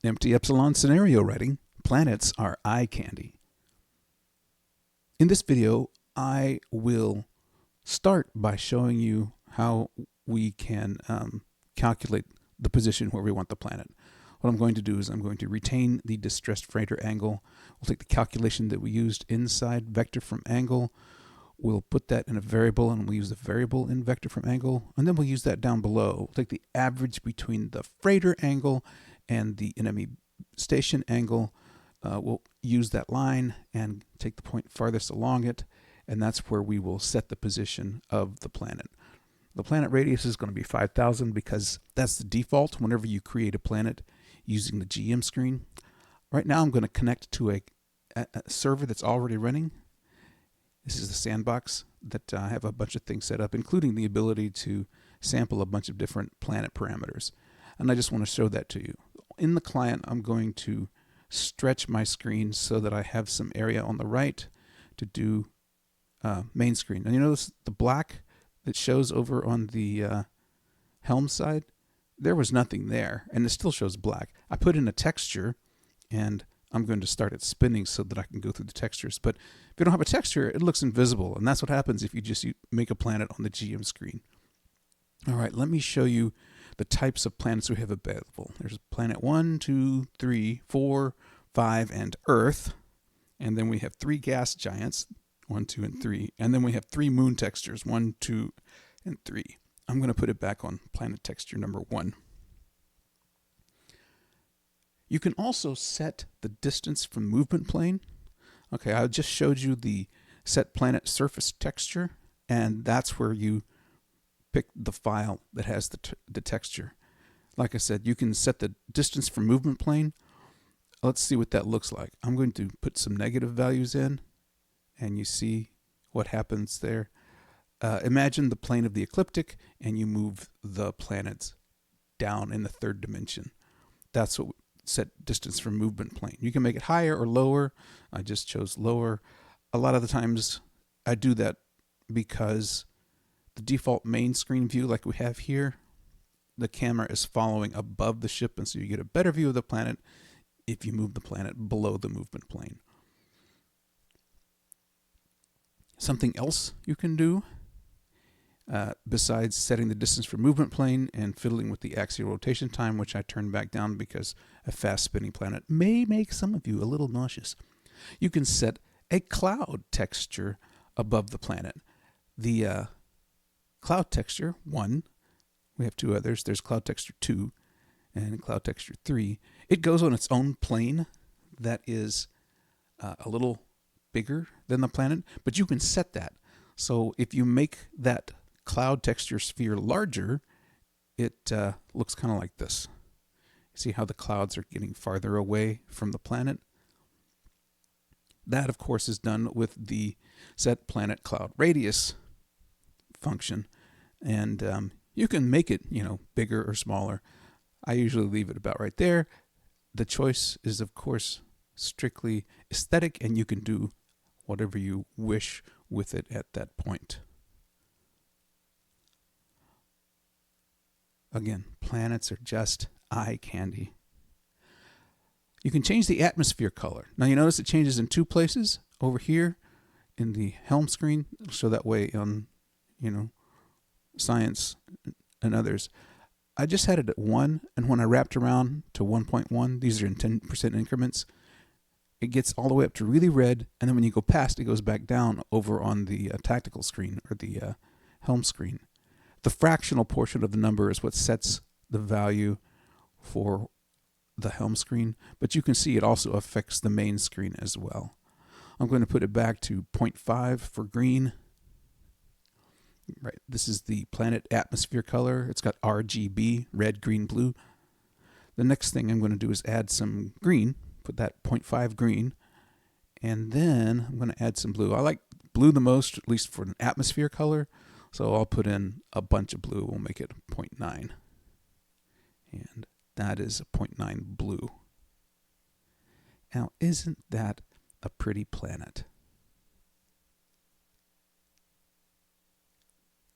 Empty Epsilon scenario writing. Planets are eye candy. In this video, I will start by showing you how we can calculate the position where we want the planet. What I'm going to do is I'm going to retain the distressed freighter angle. We'll take the calculation that we used inside vector from angle. We'll put that in a variable, and we'll use the variable in vector from angle, and then we'll use that down below. We'll take the average between the freighter angle and the enemy station angle. We'll use that line and take the point farthest along it, and that's where we will set the position of the planet. The planet radius is going to be 5,000 because that's the default whenever you create a planet using the GM screen. Right now I'm going to connect to a server that's already running. This is the sandbox that I have a bunch of things set up, including the ability to sample a bunch of different planet parameters. And I just want to show that to you. In the client, I'm going to stretch my screen so that I have some area on the right to do main screen. And you notice the black that shows over on the helm side? There was nothing there, and it still shows black. I put in a texture, and I'm going to start it spinning so that I can go through the textures. But if you don't have a texture, it looks invisible, and that's what happens if you just make a planet on the GM screen. All right, let me show you the types of planets we have available. There's planet 1, 2, 3, 4, 5, and Earth. And then we have 3 gas giants, 1, 2, and 3. And then we have 3 moon textures, 1, 2, and 3. I'm going to put it back on planet texture number 1. You can also set the distance from movement plane. Okay, I just showed you the setPlanetSurfaceTexture, and that's where you pick the file that has the texture. Like I said, you can set the distance from movement plane. Let's see what that looks like. I'm going to put some negative values in, and you see what happens there. Imagine the plane of the ecliptic, and you move the planets down in the 3rd dimension. That's what set distance from movement plane. You can make it higher or lower. I just chose lower. A lot of the times I do that because the default main screen view like we have here, the camera is following above the ship, and so you get a better view of the planet if you move the planet below the movement plane. Something else you can do besides setting the distance from movement plane and fiddling with the axial rotation time, which I turned back down because a fast spinning planet may make some of you a little nauseous. You can set a cloud texture above the planet. The cloud texture 1, we have 2 others. There's cloud texture 2 and cloud texture 3. It goes on its own plane that is a little bigger than the planet, but you can set that. So if you make that cloud texture sphere larger, it looks kind of like this. See how the clouds are getting farther away from the planet? That, of course, is done with the setPlanetCloudRadius function, and you can make it, bigger or smaller. I usually leave it about right there. The choice is, of course, strictly aesthetic, and you can do whatever you wish with it at that point. Again, planets are just eye candy. You can change the atmosphere color. Now you notice it changes in 2 places. Over here in the helm screen, so that way on, science and others. I just had it at 1, and when I wrapped around to 1.1, these are in 10% increments, it gets all the way up to really red, and then when you go past, it goes back down over on the tactical screen or the helm screen. The fractional portion of the number is what sets the value for the helm screen, but you can see it also affects the main screen as well. I'm going to put it back to 0.5 for green. Right, this is the planet atmosphere color. It's got RGB, red, green, blue. The next thing I'm going to do is add some green, put that 0.5 green, and then I'm going to add some blue. I like blue the most, at least for an atmosphere color, so I'll put in a bunch of blue. We'll make it 0.9, and that is a 0.9 blue. Now, isn't that a pretty planet?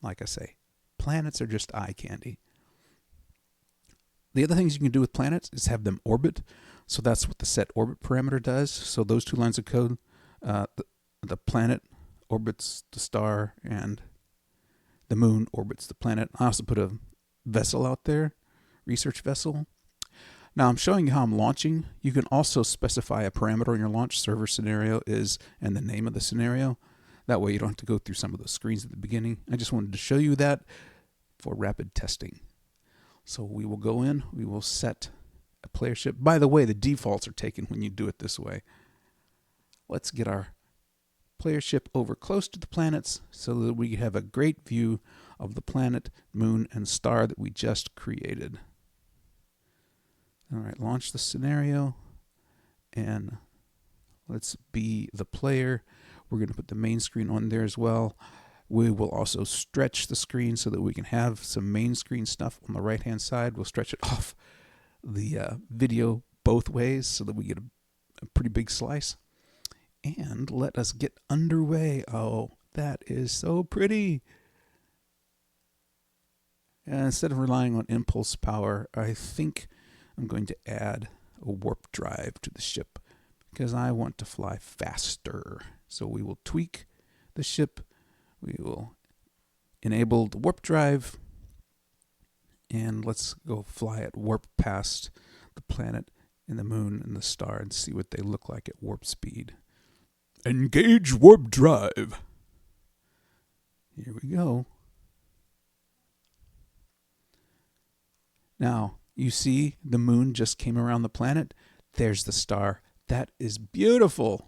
Like I say, planets are just eye candy. The other things you can do with planets is have them orbit. So that's what the setOrbit parameter does. So those two lines of code, the planet orbits the star and the moon orbits the planet. I also put a vessel out there, research vessel. Now I'm showing you how I'm launching. You can also specify a parameter in your launch. Server scenario is, and the name of the scenario. That way you don't have to go through some of those screens at the beginning. I just wanted to show you that for rapid testing. So we will go in, we will set a player ship. By the way, the defaults are taken when you do it this way. Let's get our player ship over close to the planets so that we have a great view of the planet, moon, and star that we just created. All right, launch the scenario, and let's be the player. We're going to put the main screen on there as well. We will also stretch the screen so that we can have some main screen stuff on the right-hand side. We'll stretch it off the video both ways so that we get a pretty big slice. And let us get underway. Oh, that is so pretty. And instead of relying on impulse power, I think I'm going to add a warp drive to the ship because I want to fly faster. So we will tweak the ship. We will enable the warp drive, and let's go fly at warp past the planet and the moon and the star and see what they look like at warp speed. Engage warp drive. Here we go. Now, you see the moon just came around the planet. There's the star. That is beautiful.